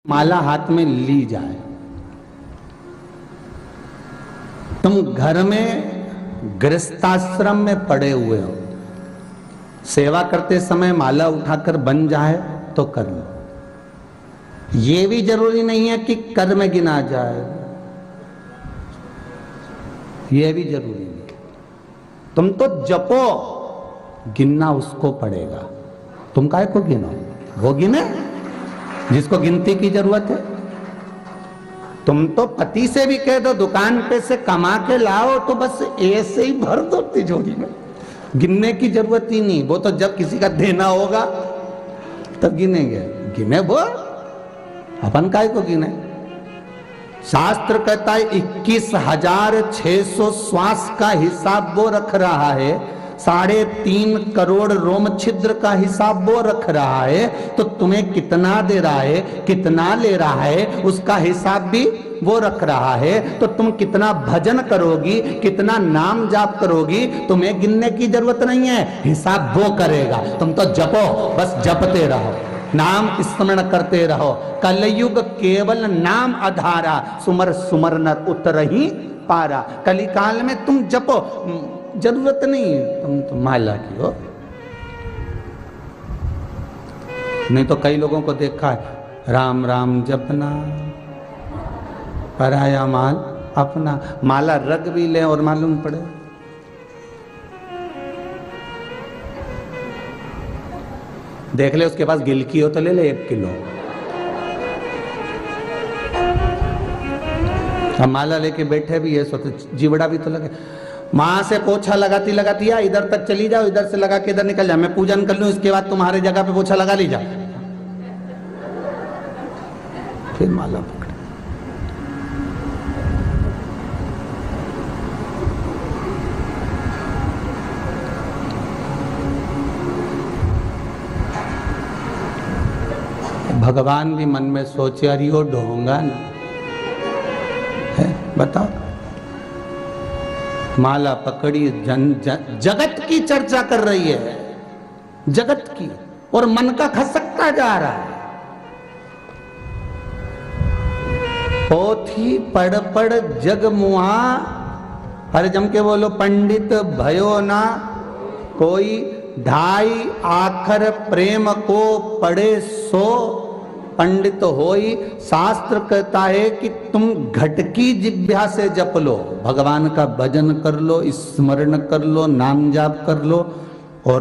माला हाथ में ली जाए, तुम घर में गृहस्थाश्रम में पड़े हुए हो, सेवा करते समय माला उठाकर बन जाए तो कर लो। ये भी जरूरी नहीं है कि कर में गिना जाए, ये भी जरूरी नहीं। तुम तो जपो, गिनना उसको पड़ेगा। तुम काहे को गिनो, वो गिने जिसको गिनती की जरूरत है। तुम तो पति से भी कह दो दुकान पे से कमा के लाओ तो बस ऐसे ही भर दो तिजोरी में, गिनने की जरूरत ही नहीं। वो तो जब किसी का देना होगा तब गिनेंगे, गिने वो, अपन काय को गिने। शास्त्र कहता है 21,600 श्वास का हिसाब वो रख रहा है, 3.5 करोड़ रोम छिद्र का हिसाब वो रख रहा है। तो तुम्हें कितना दे रहा है, कितना ले रहा है, उसका हिसाब भी वो रख रहा है। तो तुम कितना भजन करोगी, कितना नाम जाप करोगी, तुम्हें गिनने की जरूरत नहीं है, हिसाब वो करेगा। तुम तो जपो, बस जपते रहो, नाम स्मरण करते रहो। कलयुग केवल नाम आधारा, सुमर सुमर नर उतरहि पारा। कलिकाल में तुम जपो, जरूरत नहीं तुम तो माला की हो। नहीं तो कई लोगों को देखा है राम राम जपना, पराया माल अपना। माला रग भी ले और मालूम पड़े। देख ले उसके पास गिलकी हो तो ले ले 1 किलो। अब माला लेके बैठे भी है सो तो जीवड़ा भी तो लगे। मां से पोछा लगाती लगाती या इधर तक चली जाओ, इधर से लगा के इधर निकल जाओ, मैं पूजन कर लूं, इसके बाद तुम्हारे जगह पे पोछा लगा लीजा, फिर माला पकड़े। भगवान भी मन में सोचे अरे वो ढोंगा ना है, बताओ। माला पकड़ी, जगत की चर्चा कर रही है, जगत की, और मन का खसकता जा रहा है। पोथी पढ़ पढ़ जग मुआ, अरे जम के बोलो, पंडित भयो ना कोई, 2.5 आखर प्रेम को पढ़े सो पंडित होई। शास्त्र कहता है कि तुम घटकी जिह्वा से जप लो, भगवान का भजन कर लो, स्मरण कर लो, नाम जाप कर लो। और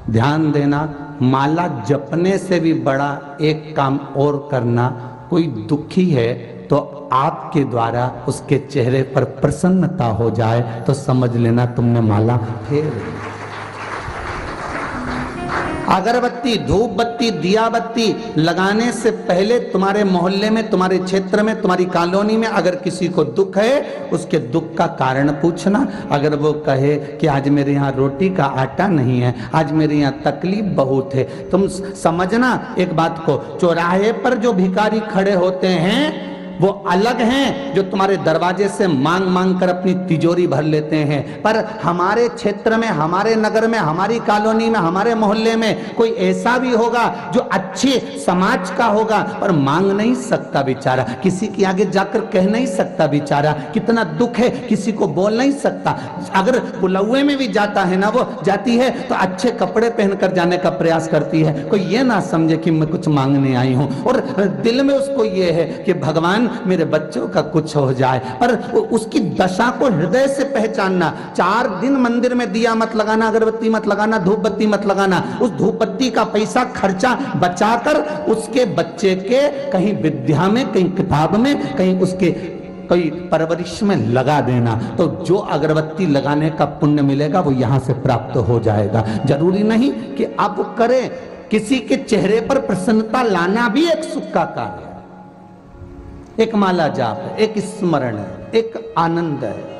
ध्यान देना, माला जपने से भी बड़ा एक काम और करना। कोई दुखी है तो आपके द्वारा उसके चेहरे पर प्रसन्नता हो जाए तो समझ लेना तुमने माला फेर। अगरबत्ती, धूप बत्ती, दिया बत्ती लगाने से पहले तुम्हारे मोहल्ले में, तुम्हारे क्षेत्र में, तुम्हारी कॉलोनी में अगर किसी को दुख है, उसके दुख का कारण पूछना। अगर वो कहे कि आज मेरे यहाँ रोटी का आटा नहीं है, आज मेरे यहाँ तकलीफ बहुत है, तुम समझना एक बात को, चौराहे पर जो भिखारी खड़े होते हैं वो अलग हैं जो तुम्हारे दरवाजे से मांग मांग कर अपनी तिजोरी भर लेते हैं। पर हमारे क्षेत्र में, हमारे नगर में, हमारी कॉलोनी में, हमारे मोहल्ले में कोई ऐसा भी होगा जो अच्छे समाज का होगा पर मांग नहीं सकता बेचारा, किसी के आगे जाकर कह नहीं सकता बेचारा, कितना दुख है, किसी को बोल नहीं सकता। अगर बुलौए में भी जाता है ना, वो जाती है तो अच्छे कपड़े पहनकर जाने का प्रयास करती है, कोई ये ना समझे कि मैं कुछ मांगने आई हूं, और दिल में उसको ये है कि भगवान मेरे बच्चों का कुछ हो जाए। पर उसकी दशा को हृदय से पहचानना। 4 दिन मंदिर में दिया मत लगाना, अगरबत्ती मत लगाना, धूप बत्ती मत लगाना। उस धूप बत्ती का पैसा खर्चा बचाकर उसके बच्चे के कहीं विद्या में, कहीं किताब में, कहीं उसके कोई परवरिश में लगा देना। तो जो अगरबत्ती लगाने का पुण्य मिलेगा वो यहां से प्राप्त हो जाएगा। जरूरी नहीं कि आप करें, किसी के चेहरे पर प्रसन्नता लाना भी एक सुख का कार्य है, एक माला जाप है, एक स्मरण है, एक आनंद है।